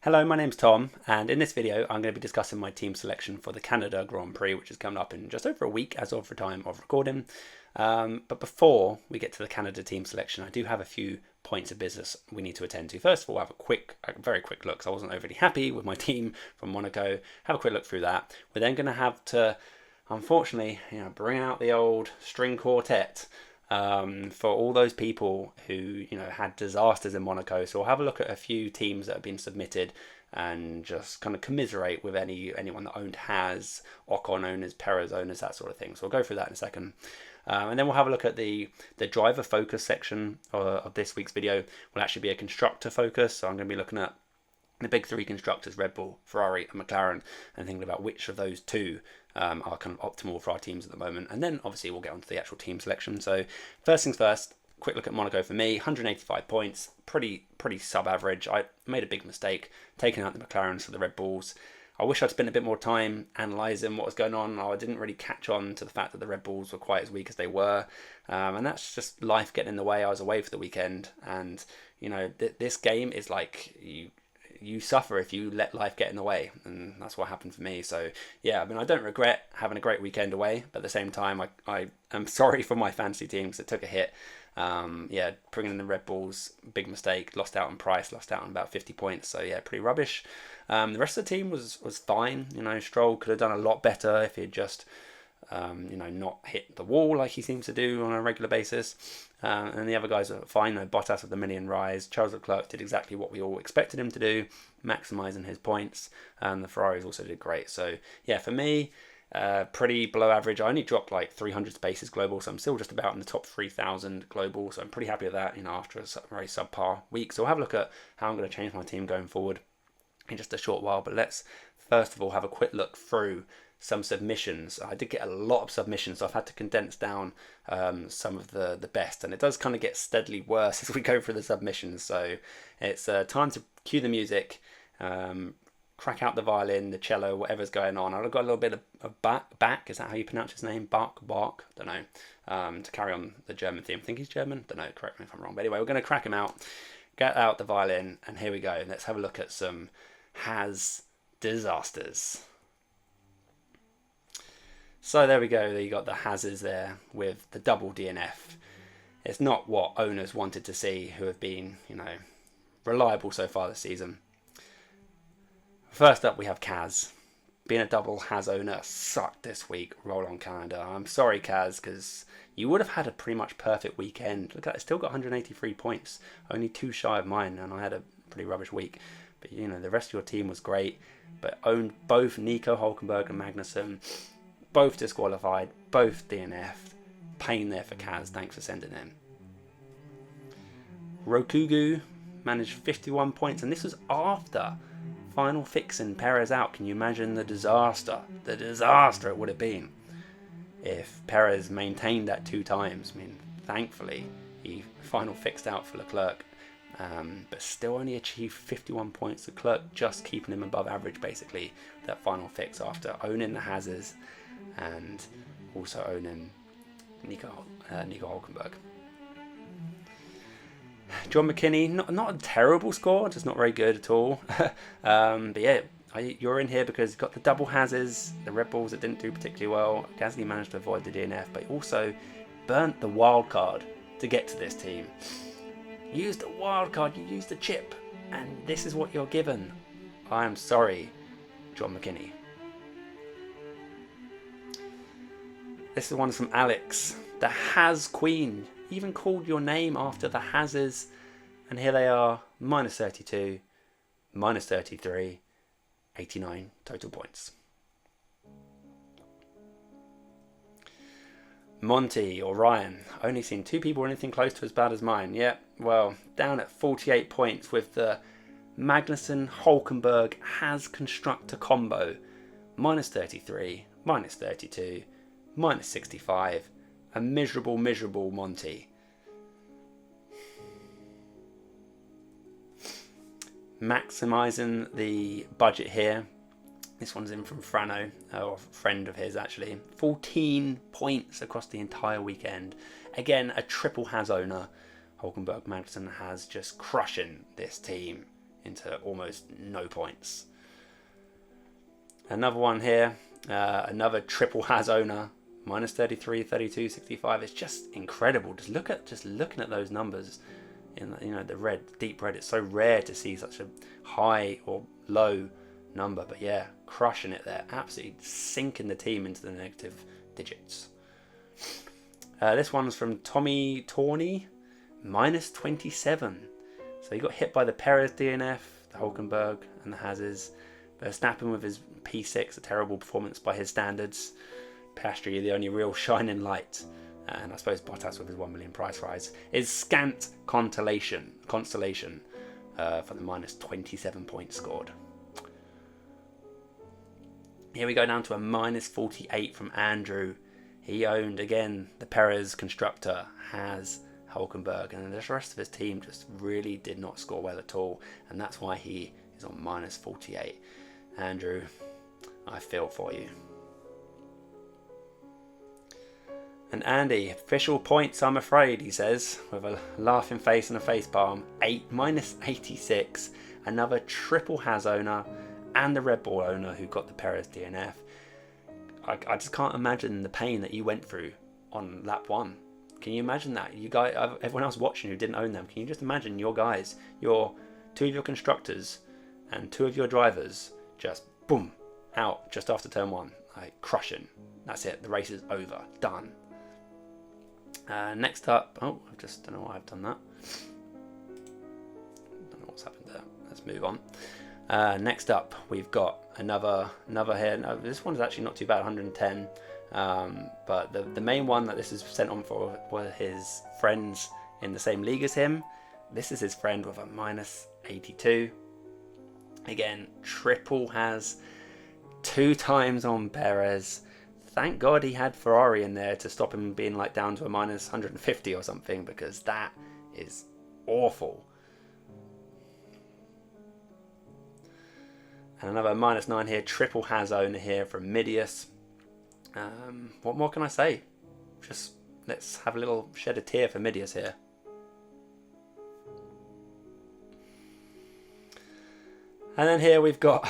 Hello, my name's Tom, and in this video I'm going to be discussing my team selection for the Canada Grand Prix, which is coming up in just over a week as of the time of recording. But before we get to the Canada team selection, I do have a few points of business we need to attend to. First of all, have a very quick look, because I wasn't overly happy with my team from Monaco. Have a quick look through that. We're then going to have to, unfortunately, bring out the old string quartet. For all those people who had disasters in Monaco. So we'll have a look at a few teams that have been submitted and just kind of commiserate with anyone that owned Haas, Ocon owners, Perez owners, that sort of thing. So we'll go through that in a second. And then we'll have a look at the driver focus section of this week's video. Will actually be a constructor focus. So I'm going to be looking at the big three constructors, Red Bull, Ferrari and McLaren, and thinking about which of those two are kind of optimal for our teams at the moment. And then obviously we'll get onto the actual team selection. So first things first, quick look at Monaco for me. 185 points, pretty sub-average. I made a big mistake taking out the McLarens for the Red Bulls. I wish I'd spent a bit more time analysing what was going on. I didn't really catch on to the fact that the Red Bulls were quite as weak as they were. And that's just life getting in the way. I was away for the weekend. And, this game is like you suffer if you let life get in the way, and that's what happened for me. So yeah, I don't regret having a great weekend away, but at the same time I am sorry for my fantasy team because it took a hit. Bringing in the Red Bulls, big mistake. Lost out on price, lost out on about 50 points. So yeah, pretty rubbish. The rest of the team was fine. Stroll could have done a lot better if he had just not hit the wall like he seems to do on a regular basis. And the other guys are fine. Bottas with the million rise. Charles Leclerc did exactly what we all expected him to do, maximising his points. And the Ferraris also did great. So yeah, for me, pretty below average. I only dropped like 300 spaces global, so I'm still just about in the top 3,000 global. So I'm pretty happy with that, after a very subpar week. So we'll have a look at how I'm going to change my team going forward in just a short while. But let's first of all have a quick look through some submissions. I did get a lot of submissions, so I've had to condense down some of the best, and it does kind of get steadily worse as we go through the submissions. So it's time to cue the music, crack out the violin, the cello, whatever's going on. I've got a little bit of back. Is that how you pronounce his name? Bark. Don't know. To carry on the German theme. I think he's German. Don't know. Correct me if I'm wrong. But anyway, we're going to crack him out, get out the violin, and here we go. Let's have a look at some Haas disasters. So there we go. You got the Haas there with the double DNF. It's not what owners wanted to see, who have been, reliable so far this season. First up, we have Kaz. Being a double Haas owner sucked this week. Roll on Canada. I'm sorry, Kaz, because you would have had a pretty much perfect weekend. Look at it, still got 183 points, only 2 shy of mine, and I had a pretty rubbish week. But the rest of your team was great, but owned both Nico Hülkenberg and Magnussen. Both disqualified, both DNF'd. Pain there for Kaz, thanks for sending him. Rokugu managed 51 points, and this was after final fixing Perez out. Can you imagine the disaster? The disaster it would have been if Perez maintained that 2 times. Thankfully, he final fixed out for Leclerc, but still only achieved 51 points. Leclerc just keeping him above average, basically, that final fix after owning the Haas and also owning Nico Hülkenberg. John McKinney, not a terrible score, just not very good at all. But yeah, you're in here because you've got the double Haas, the Red Bulls that didn't do particularly well. Gasly managed to avoid the DNF, but he also burnt the wild card to get to this team. You used the wild card, you used the chip, and this is what you're given. I am sorry, John McKinney. This is one from Alex, the Haas Queen. Even called your name after the Haas, and here they are, minus 32, minus 33, 89 total points. Monty or Ryan, only seen 2 people anything close to as bad as mine. Yep, well, down at 48 points with the Magnussen Hülkenberg Haas Constructor combo, minus 33, minus 32, minus 65. A miserable Monty. Maximising the budget here. This one's in from Frano, or a friend of his actually. 14 points across the entire weekend. Again, a triple Haas owner. Hülkenberg, Magnussen, Haas just crushing this team. into almost no points. Another one here, another triple Haas owner, minus 33, 32, 65. It's just incredible. Just looking at those numbers in the red, deep red. It's so rare to see such a high or low number, but yeah, crushing it there, absolutely sinking the team into the negative digits. This one's from Tommy Tawney, minus 27. So he got hit by the Perez DNF, the Hulkenberg and the Haases. Verstappen with his P6, a terrible performance by his standards. Piastri, the only real shining light. And I suppose Bottas with his 1 million price rise is scant consolation for the minus 27 points scored. Here we go down to a minus 48 from Andrew. He owned, again, the Perez Constructor, Haas, Hulkenberg, and the rest of his team just really did not score well at all. And that's why he is on minus 48. Andrew, I feel for you. And Andy, official points, I'm afraid, he says, with a laughing face and a face palm. Minus 86. Another triple Haas owner and the Red Bull owner who got the Perez DNF. I just can't imagine the pain that you went through on lap 1. Can you imagine that? You guys, everyone else watching who didn't own them, can you just imagine your guys, two of your constructors and 2 of your drivers just boom out just after turn 1, like crushing. That's it. The race is over. Done. Next up, I just don't know why I've done that. Don't know what's happened there. Let's move on. Next up, we've got another here. No, this one's actually not too bad, 110. But the main one that this is sent on for were his friends in the same league as him. This is his friend with a minus 82. Again, triple Haas, 2 times on Perez. Thank God he had Ferrari in there to stop him being like down to a minus 150 or something, because that is awful. And another minus 9 here, triple Haas owner here from Midius. What more can I say? Just let's have a little shed a tear for Midius here. And then here we've got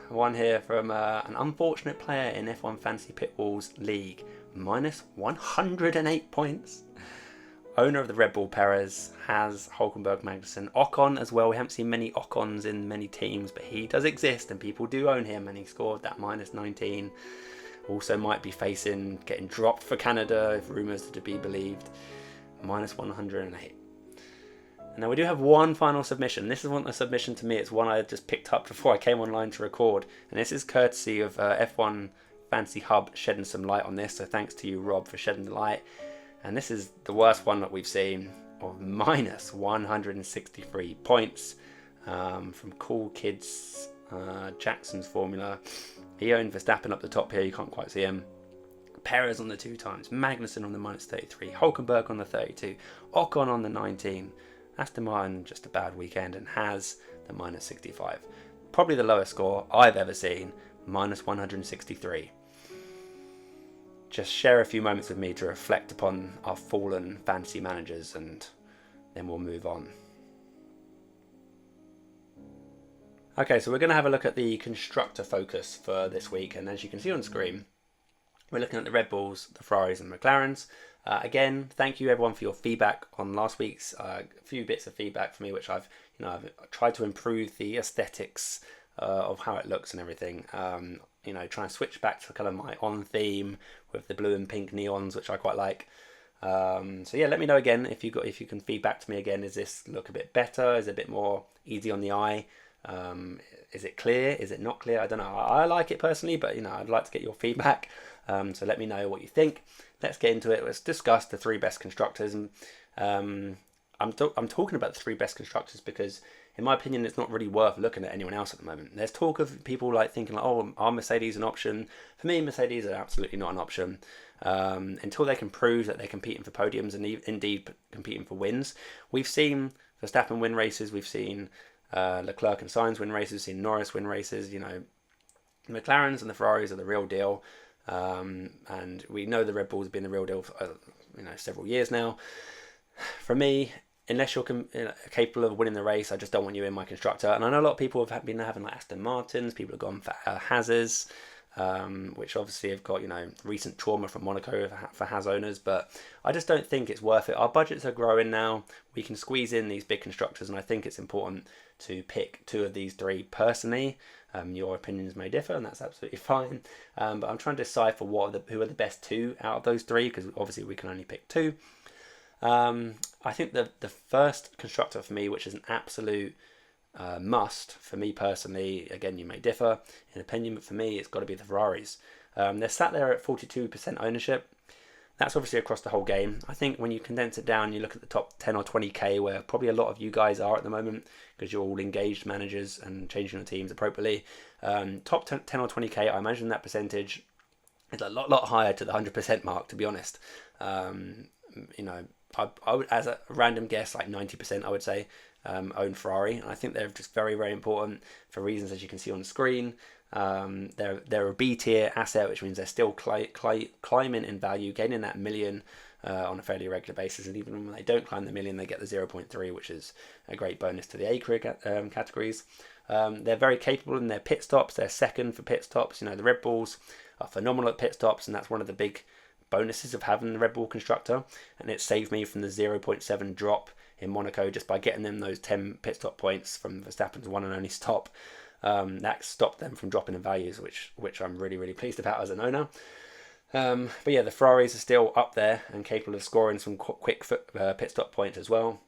one here from an unfortunate player in F1 Fantasy Pitfalls League. Minus 108 points. Owner of the Red Bull Perez, has Hulkenberg, Magnussen, Ocon as well. We haven't seen many Ocons in many teams, but he does exist and people do own him, and he scored that minus 19. Also might be facing getting dropped for Canada if rumours are to be believed. Minus 108. And now we do have one final submission. This isn't a submission to me, it's one I just picked up before I came online to record. And this is courtesy of F1 Fancy Hub shedding some light on this. So thanks to you, Rob, for shedding the light. And this is the worst one that we've seen, of minus 163 points from Cool Kids Jackson's Formula. He owned Verstappen up the top here, you can't quite see him. Perez on the 2 times, Magnussen on the minus 33, Hulkenberg on the 32, Ocon on the 19, Aston Martin just a bad weekend, and has the minus 65. Probably the lowest score I've ever seen, minus 163. Just share a few moments with me to reflect upon our fallen fantasy managers, and then we'll move on. Okay, so we're going to have a look at the constructor focus for this week, and as you can see on screen, we're looking at the Red Bulls, the Ferraris and McLarens. Again, thank you everyone for your feedback on last week's. A few bits of feedback for me, which I've tried to improve the aesthetics of how it looks and everything. Trying to switch back to kind of my on theme with the blue and pink neons, which I quite like. So yeah, let me know again if you can feedback to me again. Is this look a bit better? Is it a bit more easy on the eye? Is it clear? Is it not clear? I don't know. I like it personally, but I'd like to get your feedback. So let me know what you think. Let's get into it. Let's discuss the 3 best constructors. And I'm talking about the 3 best constructors because, in my opinion, it's not really worth looking at anyone else at the moment. There's talk of people like thinking, like, oh, are Mercedes an option? For me, Mercedes are absolutely not an option. Until they can prove that they're competing for podiums and indeed competing for wins. We've seen Verstappen win races. We've seen Leclerc and Sainz win races. We've seen Norris win races. The McLarens and the Ferraris are the real deal. And we know the Red Bulls have been the real deal for several years now. For me, unless you're capable of winning the race, I just don't want you in my constructor. And I know a lot of people have been having like Aston Martins, people have gone for Haas's, which obviously have got, recent trauma from Monaco for Haas owners, but I just don't think it's worth it. Our budgets are growing now. We can squeeze in these big constructors, and I think it's important to pick two of these three personally. Your opinions may differ, and that's absolutely fine. But I'm trying to decipher who are the best two out of those three, because obviously we can only pick two. I think the first constructor for me, which is an absolute must for me personally, again, you may differ in opinion, but for me, it's got to be the Ferraris. They're sat there at 42% ownership. That's obviously across the whole game. I think when you condense it down, you look at the top 10 or 20k, where probably a lot of you guys are at the moment, because you're all engaged managers and changing your teams appropriately. Top 10 or 20k, I imagine that percentage is a lot higher to the 100% mark, to be honest. I would, as a random guess, like 90%, I would say, own Ferrari. And I think they're just very, very important for reasons as you can see on the screen. They're a B tier asset, which means they're still climbing in value, gaining that million on a fairly regular basis. And even when they don't climb the million, they get the 0.3, which is a great bonus to the A career categories. They're very capable in their pit stops. They're second for pit stops. The Red Bulls are phenomenal at pit stops, and that's one of the big bonuses of having the Red Bull constructor, and it saved me from the 0.7 drop in Monaco just by getting them those 10 pit stop points from Verstappen's one and only stop. That stopped them from dropping in values, which I'm really, really pleased about as an owner. But yeah, the Ferraris are still up there and capable of scoring some quick pit stop points as well.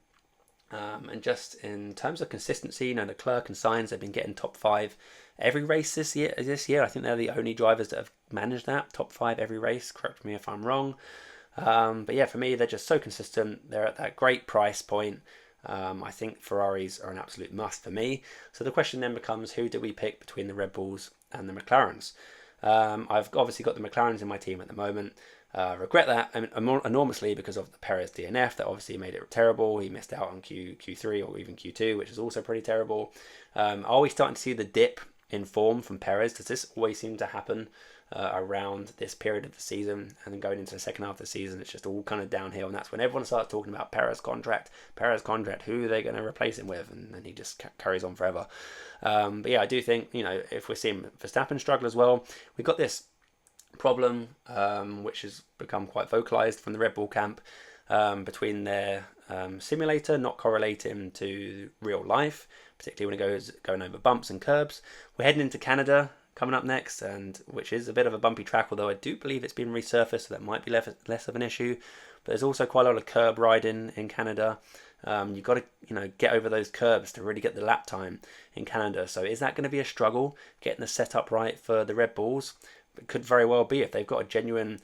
And just in terms of consistency, Leclerc and Sainz have been getting top 5 every race this year. I think they're the only drivers that have managed that top 5 every race. Correct me if I'm wrong. But yeah, for me, they're just so consistent. They're at that great price point. I think Ferraris are an absolute must for me. So the question then becomes, who do we pick between the Red Bulls and the McLarens? I've obviously got the McLarens in my team at the moment. Regret that enormously because of the Perez DNF. That obviously made it terrible. He missed out on Q3 or even Q2, which is also pretty terrible. Are we starting to see the dip in form from Perez? Does this always seem to happen around this period of the season, and then going into the second half of the season, it's just all kind of downhill, and that's when everyone starts talking about Perez contract, who are they going to replace him with, and then he just carries on forever. But yeah, I do think, if we're seeing Verstappen struggle as well, we've got this problem which has become quite vocalized from the Red Bull camp, between their simulator not correlating to real life, particularly when it goes going over bumps and curbs. We're heading into Canada coming up next, and which is a bit of a bumpy track, although I do believe it's been resurfaced, so that might be less of an issue. But there's also quite a lot of curb riding in Canada. You've got to get over those curbs to really get the lap time in Canada. So is that going to be a struggle getting the setup right for the Red Bulls? It could very well be. If they've got a genuine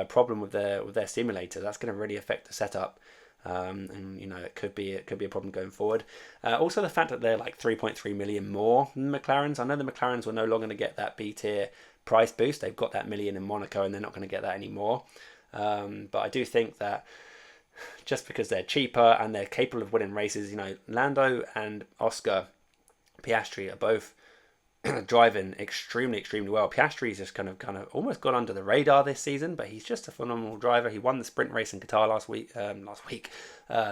problem with their simulator, that's going to really affect the setup. And it could be a problem going forward. Also, the fact that they're like 3.3 million more than the McLarens. I know the McLarens were no longer going to get that B tier price boost. They've got that million in Monaco, and they're not going to get that anymore. But I do think that just because they're cheaper and they're capable of winning races, Lando and Oscar Piastri are both driving extremely well. Piastri's just kind of almost gone under the radar this season, but he's just a phenomenal driver. He won the sprint race in Qatar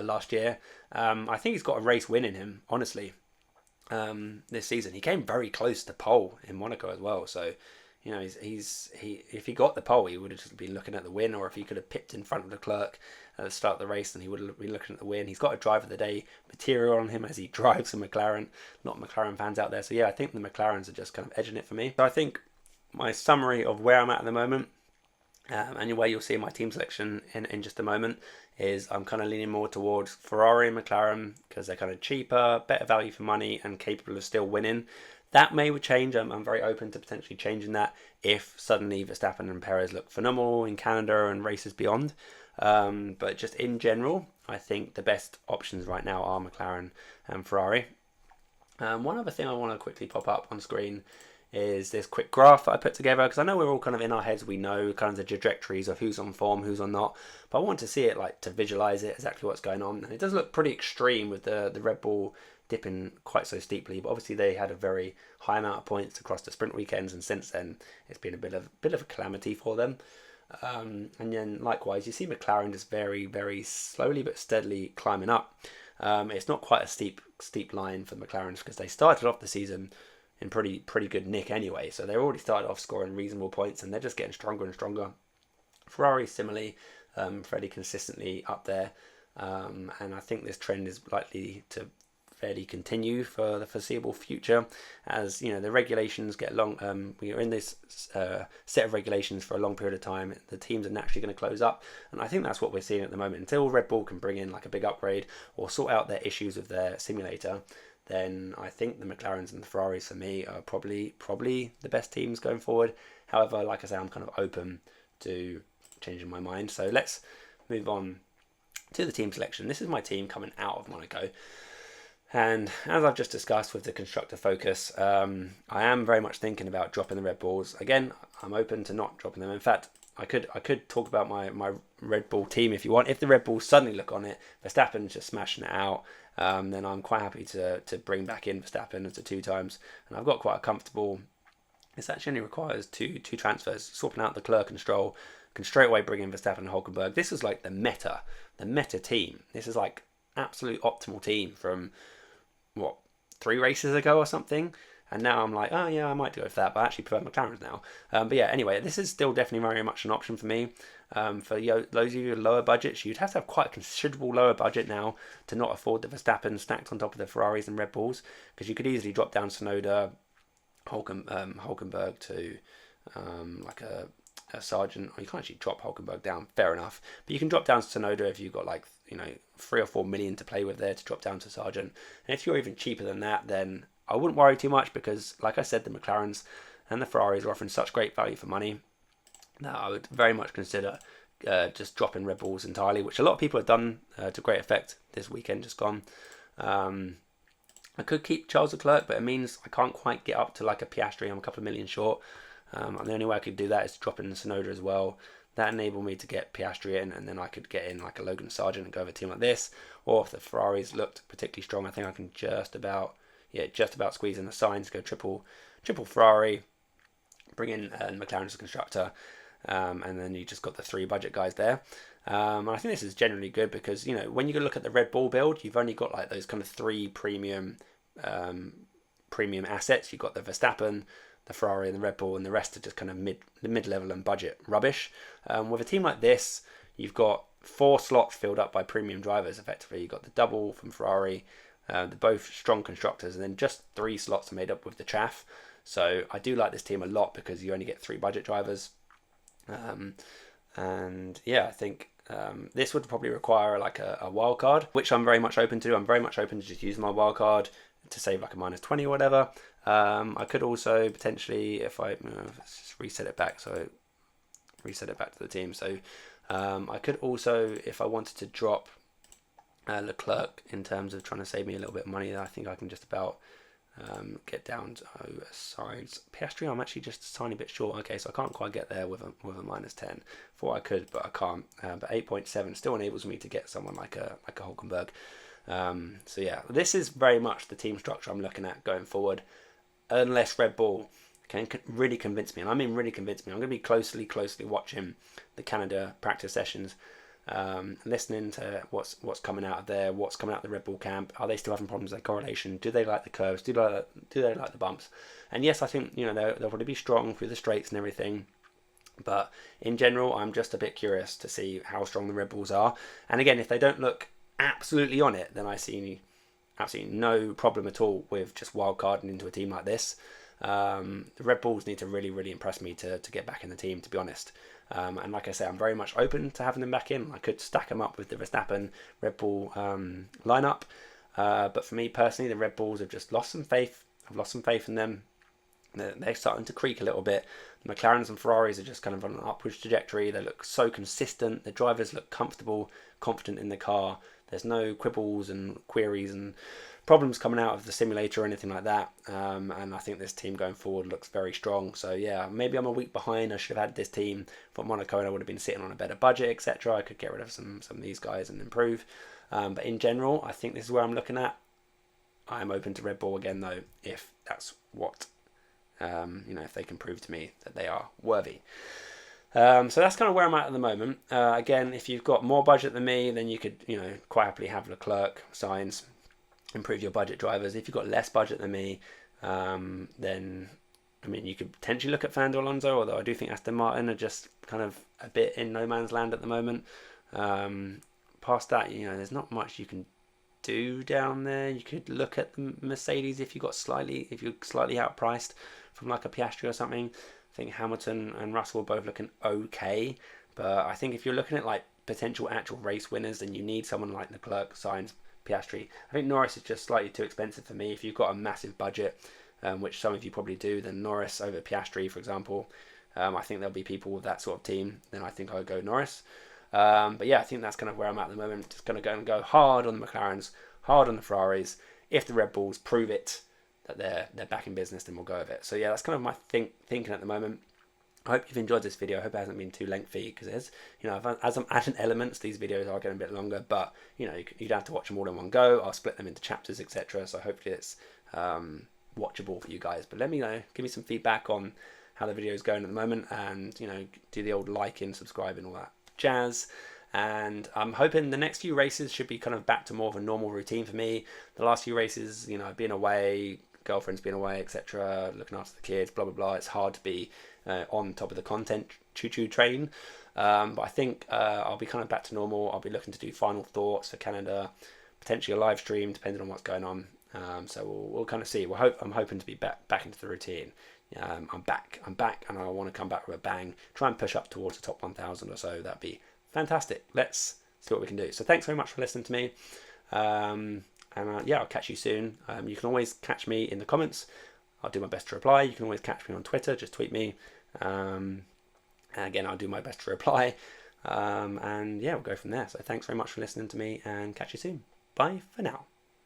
last year. I think he's got a race win in him, honestly. This season he came very close to pole in Monaco as well. So if he got the pole, he would have just been looking at the win, or if he could have pipped in front of Leclerc at the start of the race, then he would have been looking at the win. He's got a driver of the day material on him as he drives a McLaren. Not McLaren fans out there. So yeah, I think the McLarens are just kind of edging it for me. So I think my summary of where I'm at the moment, and where you'll see my team selection in just a moment, is I'm kind of leaning more towards Ferrari and McLaren because they're kind of cheaper, better value for money, and capable of still winning. That may change. I'm very open to potentially changing that if suddenly Verstappen and Perez look phenomenal in Canada and races beyond. But just in general, I think the best options right now are McLaren and Ferrari. One other thing I want to quickly pop up on screen is this quick graph that I put together, because I know we're all kind of in our heads, we know kind of the trajectories of who's on form, who's on not, but I want to see it, like, to visualize it, exactly what's going on. And it does look pretty extreme with the Red Bull dipping quite so steeply, but obviously they had a very high amount of points across the sprint weekends, and since then it's been a bit of a calamity for them. And then likewise, you see McLaren just very, very slowly but steadily climbing up. It's not quite a steep line for the McLarens because they started off the season in pretty good nick anyway. So they already started off scoring reasonable points, and they're just getting stronger and stronger. Ferrari similarly, fairly consistently up there, and I think this trend is likely to fairly continue for the foreseeable future, as you know the regulations get long. We are in this set of regulations for a long period of time. The teams are naturally going to close up, and I think that's what we're seeing at the moment. Until Red Bull can bring in like a big upgrade or sort out their issues with their simulator, then I think the McLarens and the Ferraris for me are probably the best teams going forward. However, like I say, I'm kind of open to changing my mind. So let's move on to the team selection. This is my team coming out of Monaco. And as I've just discussed with the constructor focus, I am very much thinking about dropping the Red Bulls. Again, I'm open to not dropping them. In fact, I could talk about my Red Bull team if you want. If the Red Bulls suddenly look on it, Verstappen's just smashing it out, then I'm quite happy to bring back in Verstappen as a 2 times. And I've got quite a comfortable... This actually only requires two transfers. Swapping out the Leclerc and Stroll, can straight away bring in Verstappen and Hulkenberg. This is like the meta team. This is like absolute optimal team from... 3 races ago or something, and now I'm like, oh yeah, I might go for that, but I actually prefer McLaren's now. But yeah, anyway, this is still definitely very much an option for me. For those of you with lower budgets, you'd have to have quite a considerable lower budget now to not afford the Verstappen stacked on top of the Ferraris and Red Bulls, because you could easily drop down Tsunoda, Hulkenberg to like a Sargent, or you can't actually drop Hulkenberg down, fair enough, but you can drop down to Tsunoda if you've got like 3 or 4 million to play with there to drop down to Sargent. And if you're even cheaper than that, then I wouldn't worry too much, because like I said, the McLarens and the Ferraris are offering such great value for money that I would very much consider just dropping Red Bulls entirely, which a lot of people have done to great effect this weekend just gone. I could keep Charles Leclerc, but it means I can't quite get up to like a Piastri. I'm a couple of million short. And the only way I could do that is to drop in Tsunoda as well. That enabled me to get Piastri in, and then I could get in like a Logan Sargent and go over a team like this. Or if the Ferraris looked particularly strong, I think I can just about squeeze in the signs, go triple Ferrari, bring in McLaren as a constructor, and then you just got the 3 budget guys there. And I think this is generally good because when you look at the Red Bull build, you've only got like those kind of 3 premium assets. You've got the Verstappen, the Ferrari and the Red Bull, and the rest are just kind of mid-level and budget rubbish. With a team like this, you've got 4 slots filled up by premium drivers, effectively. You've got the double from Ferrari, they're both strong constructors, and then just 3 slots are made up with the chaff. So I do like this team a lot because you only get 3 budget drivers. And yeah, I think this would probably require like a wild card, which I'm very much open to. I'm very much open to just using my wild card to save like a -20 or whatever. I could also potentially, if I let's just reset it back, so reset it back to the team. So I could also, if I wanted to drop Leclerc in terms of trying to save me a little bit of money, I think I can just about get down to sides. Piastri, I'm actually just a tiny bit short. Okay, so I can't quite get there with a -10. Thought I could, but I can't. But 8.7 still enables me to get someone like a Hulkenberg. So yeah, this is very much the team structure I'm looking at going forward, unless Red Bull can really convince me, and I mean really convince me. I'm going to be closely watching the Canada practice sessions, listening to what's coming out of there, what's coming out of the Red Bull camp. Are they still having problems with their correlation? Do they like the curves? Do they like the bumps? And yes, I think they'll probably be strong through the straights and everything. But in general, I'm just a bit curious to see how strong the Red Bulls are. And again, if they don't look absolutely on it, then I see absolutely no problem at all with just wildcarding into a team like this. The Red Bulls need to really impress me to get back in the team, to be honest. And like I say, I'm very much open to having them back in. I could stack them up with the Verstappen Red Bull lineup. But for me personally, the Red Bulls have just lost some faith. I've lost some faith in them. They're starting to creak a little bit. The McLarens and Ferraris are just kind of on an upwards trajectory. They look so consistent. The drivers look comfortable, confident in the car. There's no quibbles and queries and problems coming out of the simulator or anything like that. And I think this team going forward looks very strong. So yeah, maybe I'm a week behind. I should have had this team for Monaco and I would have been sitting on a better budget, etc. I could get rid of some of these guys and improve. But in general, I think this is where I'm looking at. I'm open to Red Bull again though, if that's what if they can prove to me that they are worthy. So that's kind of where I'm at the moment. Again, if you've got more budget than me, then you could, quite happily have Leclerc, Sainz, improve your budget drivers. If you've got less budget than me, then I mean, you could potentially look at Fernando Alonso, although I do think Aston Martin are just kind of a bit in no man's land at the moment. Past that, there's not much you can do down there. You could look at the Mercedes if you're slightly outpriced from like a Piastri or something. I think Hamilton and Russell are both looking okay, but I think if you're looking at like potential actual race winners, then you need someone like Leclerc, Sainz, Piastri. I think Norris is just slightly too expensive for me. If you've got a massive budget, which some of you probably do, then Norris over Piastri, for example. I think there'll be people with that sort of team. Then I think I would go Norris. But yeah, I think that's kind of where I'm at the moment. Just going to go hard on the McLarens, hard on the Ferraris. If the Red Bulls prove it that they're back in business, then we'll go with it. So yeah, that's kind of my thinking at the moment. I hope you've enjoyed this video. I hope it hasn't been too lengthy, because as I'm adding elements, these videos are getting a bit longer. But you don't have to watch them all in one go. I'll split them into chapters, etc. So hopefully it's watchable for you guys. But let me know, give me some feedback on how the video is going at the moment, and do the old liking, subscribing, all that jazz. And I'm hoping the next few races should be kind of back to more of a normal routine for me. The last few races, being away, girlfriend's been away, etc., looking after the kids, blah blah blah, it's hard to be on top of the content choo-choo train. But I think I'll be kind of back to normal. I'll be looking to do final thoughts for Canada, potentially a live stream depending on what's going on. So we'll kind of see. I'm hoping to be back into the routine. I'm back, and I want to come back with a bang. Try and push up towards the top 1,000 or so. That'd be fantastic. Let's see what we can do. So thanks very much for listening to me. Yeah, I'll catch you soon. You can always catch me in the comments. I'll do my best to reply. You can always catch me on Twitter. Just tweet me. Again, I'll do my best to reply. And yeah, we'll go from there. So thanks very much for listening to me, and catch you soon. Bye for now.